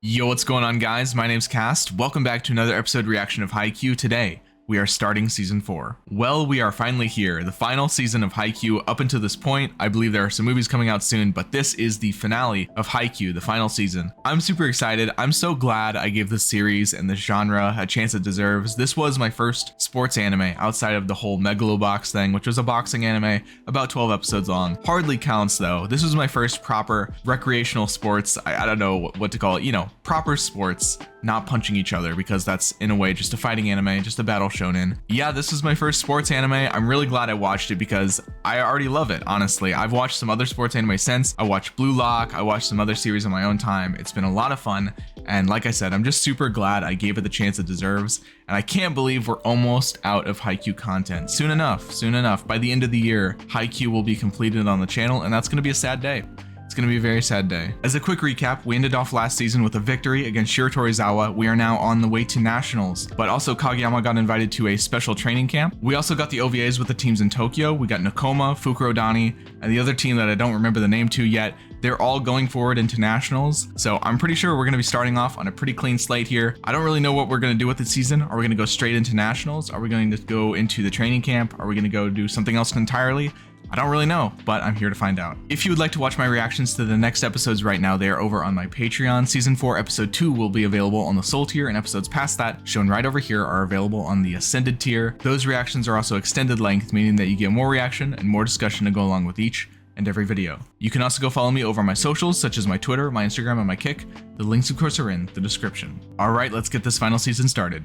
Yo, what's going on, guys? My name's Cast. Welcome back to another episode reaction of Haikyuu. Today, we are starting season 4. Well, we are finally here, the final season of Haikyuu. Up until this point, I believe there are some movies coming out soon, but this is the finale of Haikyuu, the final season. I'm super excited. I'm so glad I gave this series and this genre a chance it deserves. This was my first sports anime outside of the whole Megalobox thing, which was a boxing anime about 12 episodes long. Hardly counts though. This was my first proper recreational sports. I don't know what to call it, proper sports, not punching each other, because that's in a way just a fighting anime, just a battle shonen. Yeah, this is my first sports anime. I'm really glad I watched it because I already love it, honestly. I've watched some other sports anime since. I watched Blue Lock, I watched some other series on my own time. It's been a lot of fun, and like I said, I'm just super glad I gave it the chance it deserves, and I can't believe we're almost out of Haikyuu content. Soon enough, by the end of the year, Haikyuu will be completed on the channel, and that's gonna be a sad day. It's going to be a very sad day. As a quick recap, we ended off last season with a victory against Shiratorizawa. We are now on the way to nationals, but also Kageyama got invited to a special training camp. We also got the OVAs with the teams in Tokyo. We got Nakoma, Fukurodani, and the other team that I don't remember the name to yet. They're all going forward into nationals, so I'm pretty sure we're going to be starting off on a pretty clean slate here. I don't really know what we're going to do with the season. Are we going to go straight into nationals? Are we going to go into the training camp? Are we going to go do something else entirely? I don't really know, but I'm here to find out. If you would like to watch my reactions to the next episodes right now, they are over on my Patreon. Season 4, Episode 2 will be available on the Soul tier, and episodes past that, shown right over here, are available on the Ascended tier. Those reactions are also extended length, meaning that you get more reaction and more discussion to go along with each and every video. You can also go follow me over on my socials, such as my Twitter, my Instagram, and my Kick. The links, of course, are in the description. Alright, let's get this final season started.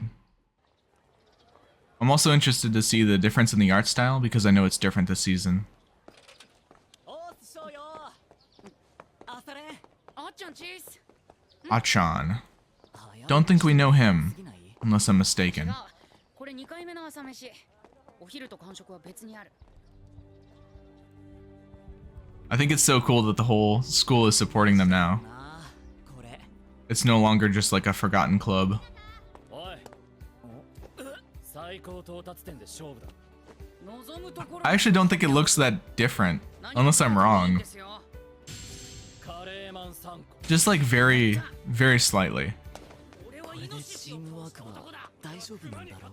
I'm also interested to see the difference in the art style, because I know it's different this season. Achan. Don't think we know him, unless I'm mistaken. I think it's so cool that the whole school is supporting them now. It's no longer just like a forgotten club. I actually don't think it looks that different, unless I'm wrong. Just like very slightly.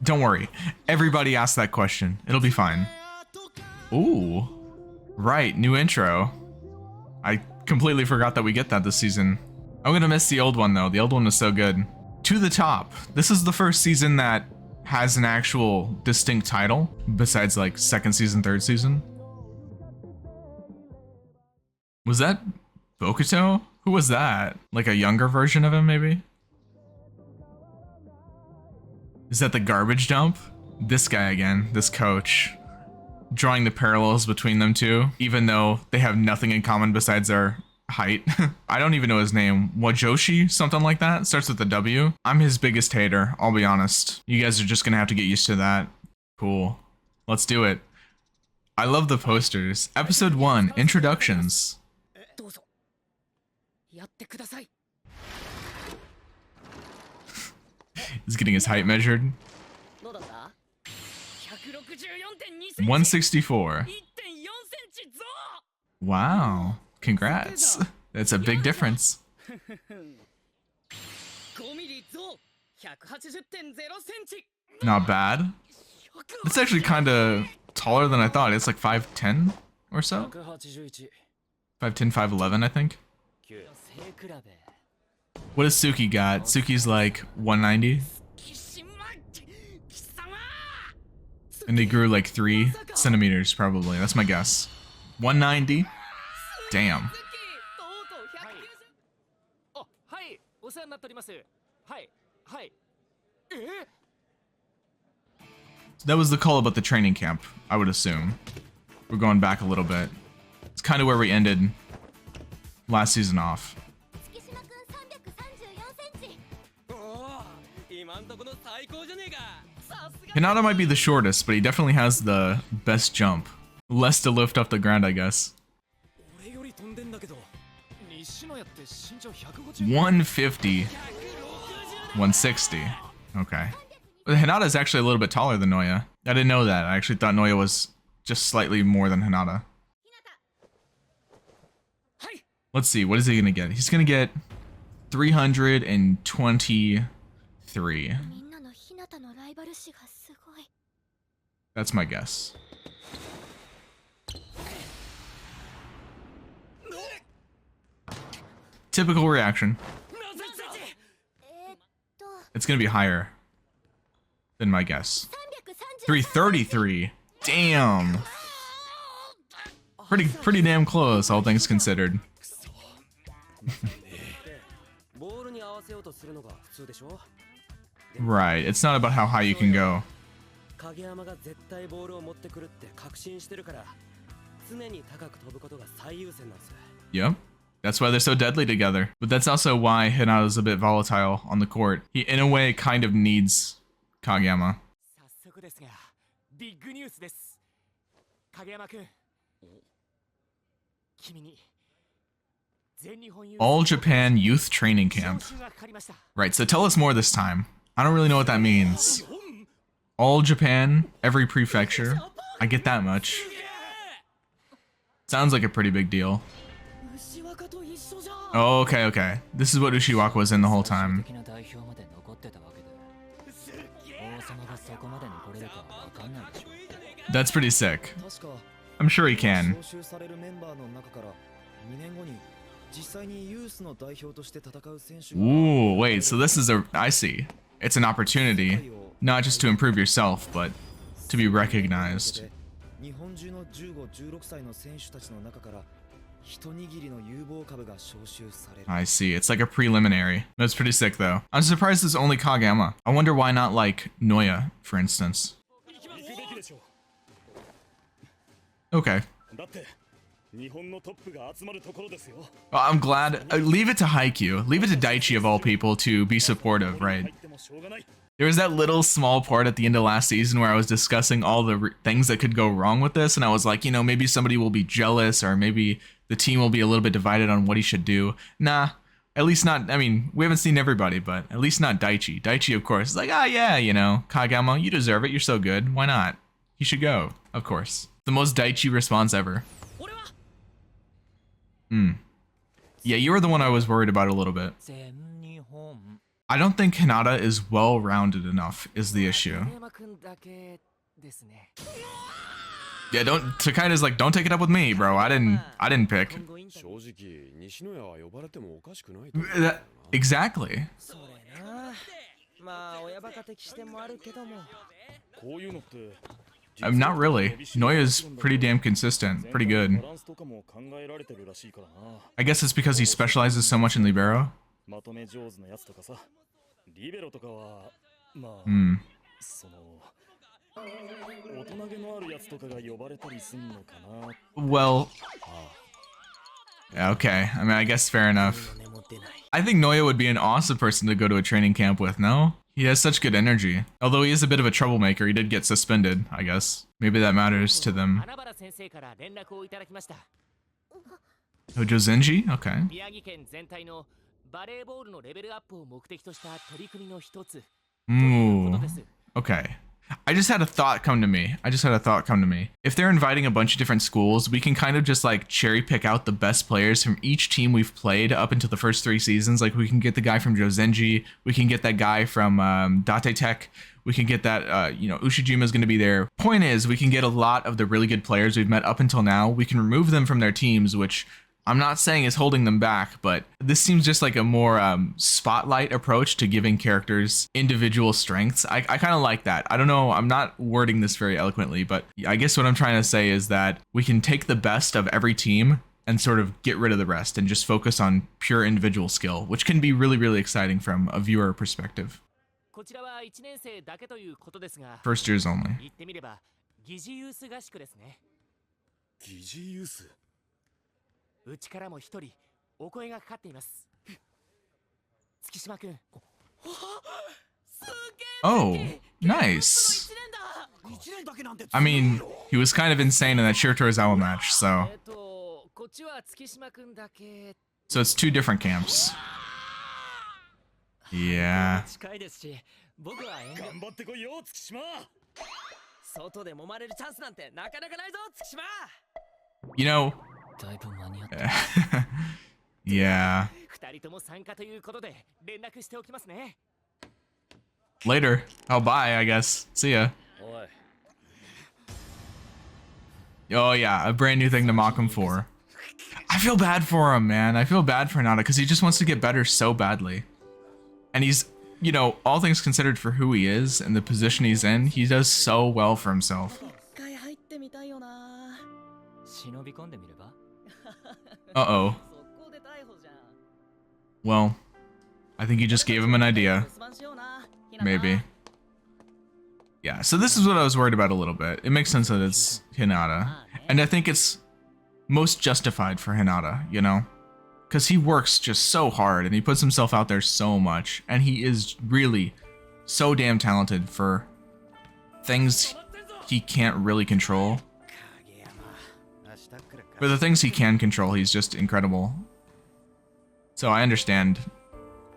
Don't worry, everybody asked that question. It'll be fine. Ooh, right, new intro. I completely forgot that we get that this season. I'm gonna miss the old one though. The old one was so good. To the Top. This is the first season that has an actual distinct title, besides like second season, third season. Was that Bokuto? Who was that? Like a younger version of him, maybe? Is that the garbage dump? This guy again, this coach. Drawing the parallels between them two, even though they have nothing in common besides their height. I don't even know his name. Wajoshi? Something like that? Starts with a W. I'm his biggest hater, I'll be honest. You guys are just gonna have to get used to that. Cool. Let's do it. I love the posters. Episode 1, Introductions. He's getting his height measured. 164. Wow. Congrats. That's a big difference. Not bad. It's actually kind of taller than I thought. It's like 5'10" or so. 5'10", 5'11", I think. What does Suki got? Suki's like 190. And they grew like 3 centimeters probably. That's my guess. 190. Damn. So that was the call about the training camp, I would assume. We're going back a little bit. It's kind of where we ended last season off. Hinata might be the shortest, but he definitely has the best jump. Less to lift off the ground, I guess. 150. 160. Okay. But Hinata is actually a little bit taller than Noya. I didn't know that. I actually thought Noya was just slightly more than Hinata. Let's see, what is he gonna get? He's gonna get 323. That's my guess. Typical reaction. It's gonna be higher than my guess. 333. Damn. Pretty damn close, all things considered. Right, it's not about how high you can go. Yep. That's why they're so deadly together. But that's also why Hinata's a bit volatile on the court. He, in a way, kind of needs Kageyama. All Japan Youth Training Camp. Right, so tell us more this time. I don't really know what that means. All Japan, every prefecture. I get that much. Sounds like a pretty big deal. Oh, okay. This is what Ushiwaka was in the whole time. That's pretty sick. I'm sure he can. Ooh, wait, so this is I see. It's an opportunity, not just to improve yourself, but to be recognized. I see, it's like a preliminary. That's pretty sick though. I'm surprised it's only Kageyama. I wonder why not like Noya, for instance. Okay. Well, I'm glad. Leave it to Haikyuu. Leave it to Daichi of all people to be supportive, right? There was that little small part at the end of last season where I was discussing all the things that could go wrong with this, and I was like, you know, maybe somebody will be jealous, or maybe the team will be a little bit divided on what he should do. Nah, at least not. I mean, we haven't seen everybody, but at least not Daichi. Daichi, of course, is like, ah, yeah, you know, Kageyama, you deserve it. You're so good. Why not? You should go, of course. The most Daichi response ever. Yeah, you were the one I was worried about a little bit. I don't think Hinata is well-rounded enough is the issue. Yeah, Takaida's like, don't take it up with me, bro. I didn't pick. Exactly. Not really. Noya's pretty damn consistent, pretty good. I guess it's because he specializes so much in libero. Well, yeah, okay. I mean, I guess fair enough. I think Noya would be an awesome person to go to a training camp with, no? He has such good energy. Although he is a bit of a troublemaker, he did get suspended, I guess. Maybe that matters to them. Hojo Zenji? Okay. Ooh. Okay. I just had a thought come to me. If they're inviting a bunch of different schools, we can kind of just like cherry pick out the best players from each team we've played up until the first 3 seasons. Like we can get the guy from Jozenji, we can get that guy from Date Tech, we can get that, you know, Ushijima's going to be there. Point is, we can get a lot of the really good players we've met up until now. We can remove them from their teams, which I'm not saying is holding them back, but this seems just like a more spotlight approach to giving characters individual strengths. I kind of like that. I don't know, I'm not wording this very eloquently, but I guess what I'm trying to say is that we can take the best of every team and sort of get rid of the rest and just focus on pure individual skill, which can be really, really exciting from a viewer perspective. First years only. Oh, nice. I mean, he was kind of insane in that Shiratorizawa match, so it's 2 different camps. Yeah. You know, yeah. Later. Oh, bye, I guess. See ya. Oh yeah, a brand new thing to mock him for. I feel bad for him, man. I feel bad for Hinata because he just wants to get better so badly. And he's, you know, all things considered for who he is and the position he's in, he does so well for himself. Uh-oh. Well, I think you just gave him an idea. Maybe. Yeah, so this is what I was worried about a little bit. It makes sense that it's Hinata. And I think it's most justified for Hinata, you know? Because he works just so hard and he puts himself out there so much. And he is really so damn talented for things he can't really control. For the things he can control, he's just incredible. So I understand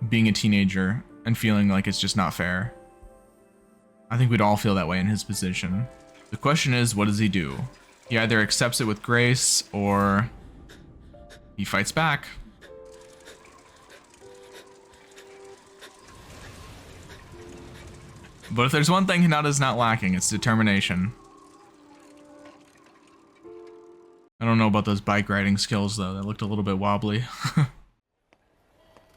being a teenager and feeling like it's just not fair. I think we'd all feel that way in his position. The question is, what does he do? He either accepts it with grace or he fights back. But if there's one thing Hinata's not lacking, it's determination. I don't know about those bike riding skills though, that looked a little bit wobbly.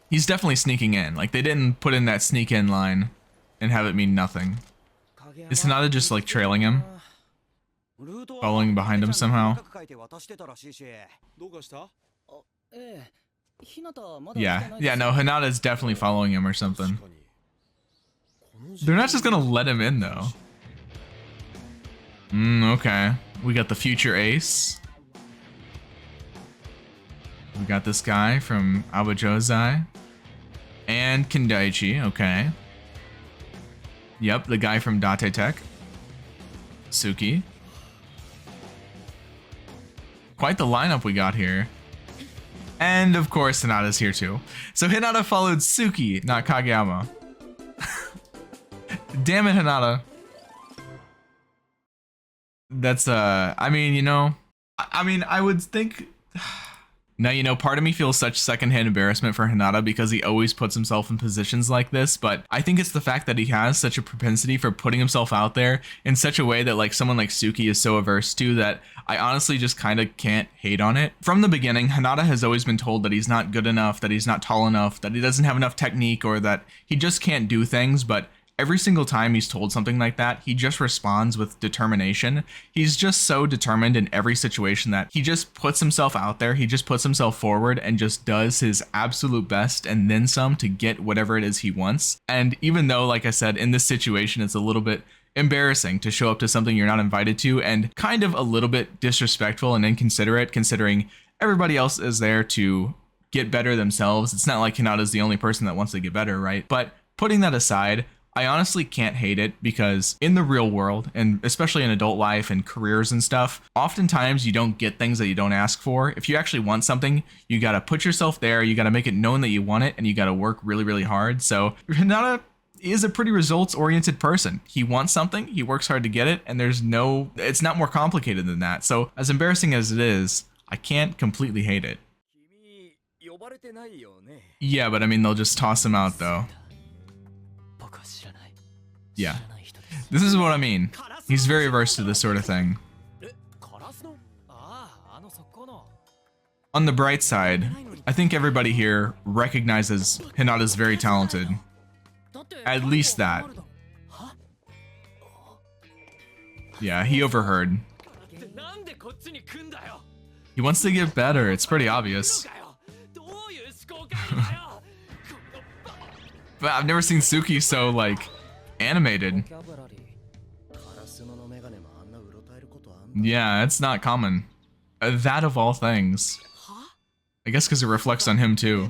He's definitely sneaking in. Like, they didn't put in that sneak in line and have it mean nothing. Is Hinata just like trailing him? Following behind him somehow? Yeah, no, Hinata's definitely following him or something. They're not just gonna let him in though. Okay. We got the future ace. We got this guy from Abajozai. And Kendaichi, okay. Yep, the guy from Date Tech. Suki. Quite the lineup we got here. And of course, Hinata's here too. So Hinata followed Suki, not Kageyama. Damn it, Hinata. That's, I mean, you know, I would think... Now, you know, part of me feels such secondhand embarrassment for Hinata because he always puts himself in positions like this, but I think it's the fact that he has such a propensity for putting himself out there in such a way that like someone like Suki is so averse to that I honestly just kind of can't hate on it. From the beginning, Hinata has always been told that he's not good enough, that he's not tall enough, that he doesn't have enough technique, or that he just can't do things, but every single time he's told something like that, he just responds with determination. He's just so determined in every situation that he just puts himself out there, he just puts himself forward and just does his absolute best and then some to get whatever it is he wants. And even though, like I said, in this situation, it's a little bit embarrassing to show up to something you're not invited to and kind of a little bit disrespectful and inconsiderate considering everybody else is there to get better themselves. It's not like Hinata's the only person that wants to get better, right? But putting that aside, I honestly can't hate it because in the real world, and especially in adult life and careers and stuff, oftentimes you don't get things that you don't ask for. If you actually want something, you gotta put yourself there, you gotta make it known that you want it, and you gotta work really, really hard. So Hinata is a pretty results-oriented person. He wants something, he works hard to get it, and it's not more complicated than that. So as embarrassing as it is, I can't completely hate it. Yeah, but I mean, they'll just toss him out though. Yeah, this is what I mean. He's very averse to this sort of thing. On the bright side, I think everybody here recognizes Hinata's very talented. At least that. Yeah, he overheard. He wants to get better, it's pretty obvious. But I've never seen Suki so, like, animated. Yeah, it's not common. That of all things. I guess because it reflects on him too.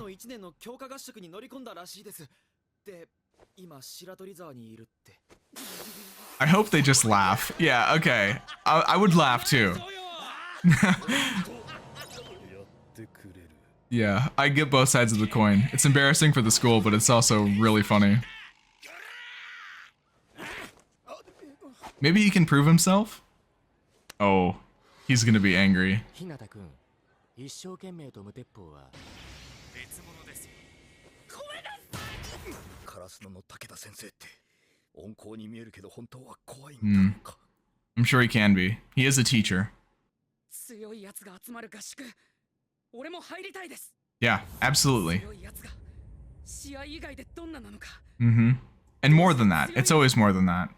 I hope they just laugh. Yeah, okay. I would laugh too. Yeah, I get both sides of the coin. It's embarrassing for the school, but it's also really funny. Maybe he can prove himself? Oh, he's gonna be angry. Hmm. I'm sure he can be. He is a teacher. Yeah, absolutely. Mm-hmm. And more than that. It's always more than that.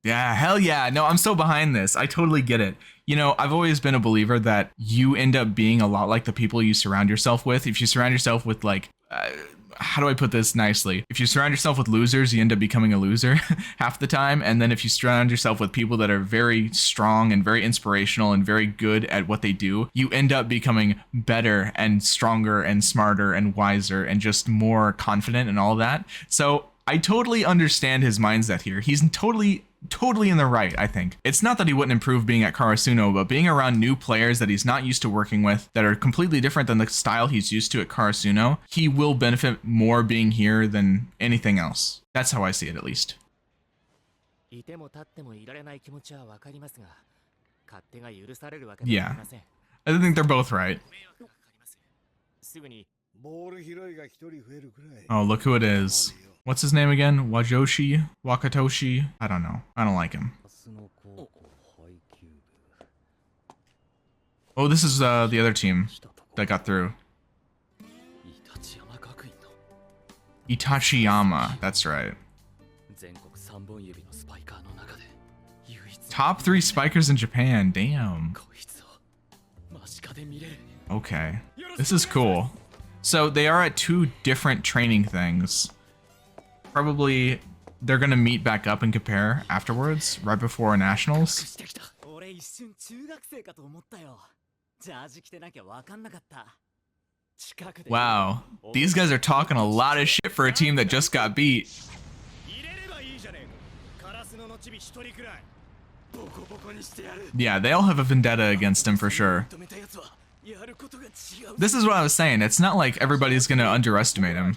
Yeah, hell yeah. No, I'm so behind this. I totally get it. You know, I've always been a believer that you end up being a lot like the people you surround yourself with. If you surround yourself with like, how do I put this nicely? If you surround yourself with losers, you end up becoming a loser half the time. And then if you surround yourself with people that are very strong and very inspirational and very good at what they do, you end up becoming better and stronger and smarter and wiser and just more confident and all that. So I totally understand his mindset here. He's totally in the right, I think. It's not that he wouldn't improve being at Karasuno, but being around new players that he's not used to working with that are completely different than the style he's used to at Karasuno, he will benefit more being here than anything else. That's how I see it, at least. Yeah, I think they're both right. Oh, look who it is. What's his name again? Wajoshi? Wakatoshi? I don't know. I don't like him. Oh, this is the other team that got through. Itachiyama, that's right. Top 3 spikers in Japan, damn. Okay, this is cool. So they are at 2 different training things. Probably they're gonna meet back up and compare afterwards, right before nationals. Wow, these guys are talking a lot of shit for a team that just got beat. Yeah, they all have a vendetta against him for sure. This is what I was saying. It's not like everybody's gonna underestimate him.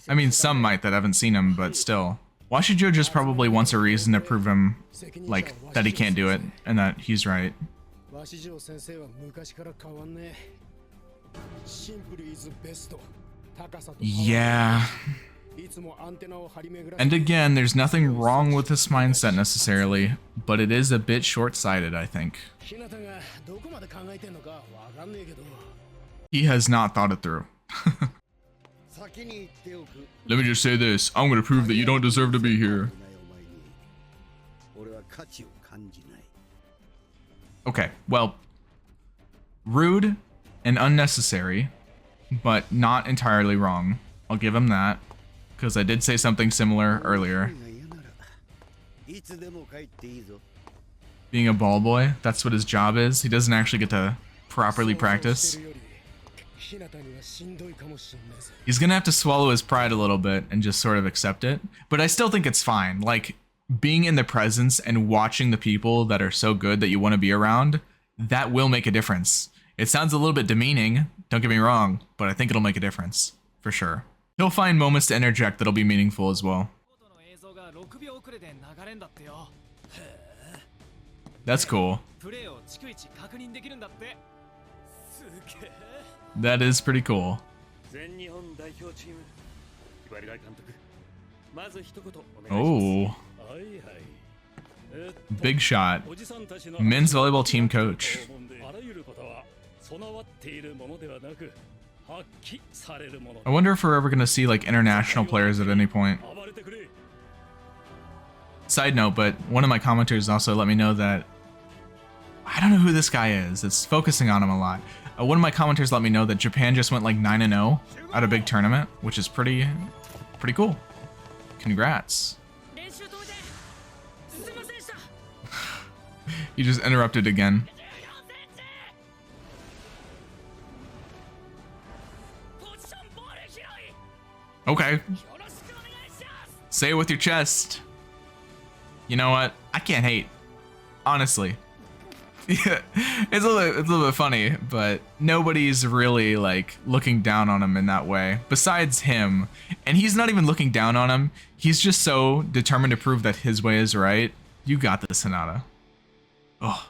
I mean, some might that haven't seen him, but still. Washijo just probably wants a reason to prove him, like, that he can't do it, and that he's right. Yeah. And again, there's nothing wrong with this mindset necessarily, but it is a bit short-sighted, I think. He has not thought it through. Let me just say this, I'm gonna prove that you don't deserve to be here. Okay, well, rude and unnecessary, but not entirely wrong. I'll give him that, because I did say something similar earlier. Being a ball boy, that's what his job is. He doesn't actually get to properly practice. He's gonna have to swallow his pride a little bit and just sort of accept it. But I still think it's fine. Like, being in the presence and watching the people that are so good that you want to be around, that will make a difference. It sounds a little bit demeaning, don't get me wrong, but I think it'll make a difference, for sure. He'll find moments to interject that'll be meaningful as well. That's cool. That is pretty cool. Oh. Big shot. Men's volleyball team coach. I wonder if we're ever going to see like international players at any point. Side note, but one of my commenters also let me know that I don't know who this guy is. It's focusing on him a lot. One of my commenters let me know that Japan just went like 9-0 at a big tournament, which is pretty cool. Congrats. He just interrupted again. Okay. Say it with your chest. You know what? I can't hate. Honestly. Yeah, it's a little bit funny, but nobody's really like looking down on him in that way besides him, and he's not even looking down on him. He's just so determined to prove that his way is right. You got this, Hinata. Oh,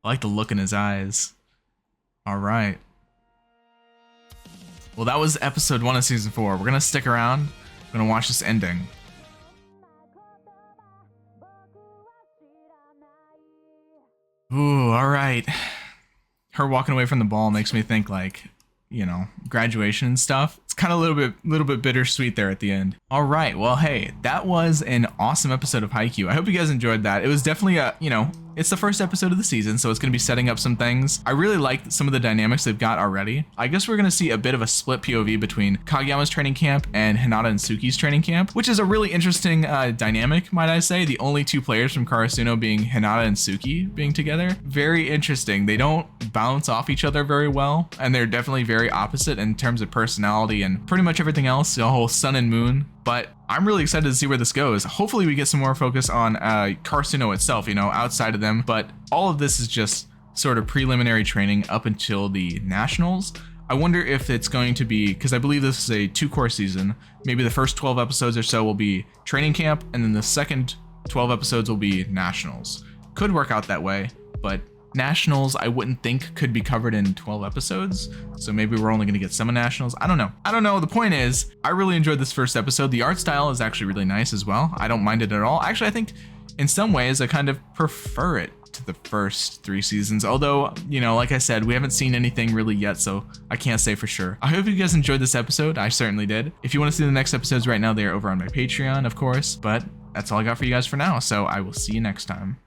I like the look in his eyes. All right. Well, that was episode 1 of season 4. We're gonna stick around. We're gonna watch this ending. Ooh, all right. Her walking away from the ball makes me think like, you know, graduation and stuff. It's kind of a little bit bittersweet there at the end. All right, well, hey, that was an awesome episode of Haikyuu. I hope you guys enjoyed that. It was definitely a, you know, it's the first episode of the season, so it's going to be setting up some things. I really like some of the dynamics they've got already. I guess we're going to see a bit of a split POV between Kageyama's training camp and Hinata and Suki's training camp, which is a really interesting dynamic, might I say. The only 2 players from Karasuno being Hinata and Suki being together. Very interesting. They don't bounce off each other very well, and they're definitely very opposite in terms of personality and pretty much everything else, the whole sun and moon. But I'm really excited to see where this goes. Hopefully we get some more focus on Karasuno itself, you know, outside of them. But all of this is just sort of preliminary training up until the nationals. I wonder if it's going to be, because I believe this is a 2-core season, maybe the first 12 episodes or so will be training camp, and then the second 12 episodes will be nationals. Could work out that way, but nationals I wouldn't think could be covered in 12 episodes, so maybe we're only going to get some of nationals. I don't know. The point is, I really enjoyed this first episode. The art style is actually really nice as well. I don't mind it at all. Actually, I think in some ways I kind of prefer it to the first 3 seasons, although, you know, like I said, we haven't seen anything really yet, so I can't say for sure. I hope you guys enjoyed this episode. I certainly did. If you want to see the next episodes right now, they are over on my Patreon, of course, but that's all I got for you guys for now, so I will see you next time.